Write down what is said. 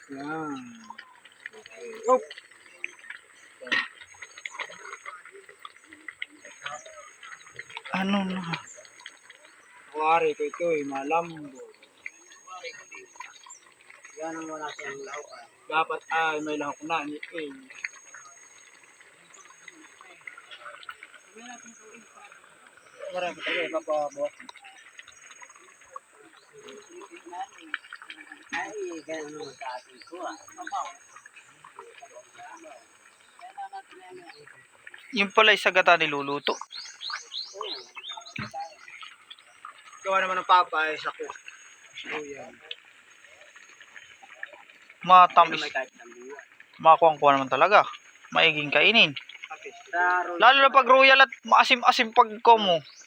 Yan. Oh. Ano na? Kuwari ko ito eh, malambo. Yan ang wala siyang lahok. Dapat ay may lahok na ni eh. Marami talaga ipapabuhat. Ay, ganun naman sa atin ko ah. Yung pala isa gata niluluto. Gawa naman ng papa ay sako. So yan. Matamis. May kahit ng buwan. Makuha naman talaga. Maiging kainin. Kapis. Sa road, Lalo na pag royal at maasim-asim pag komo.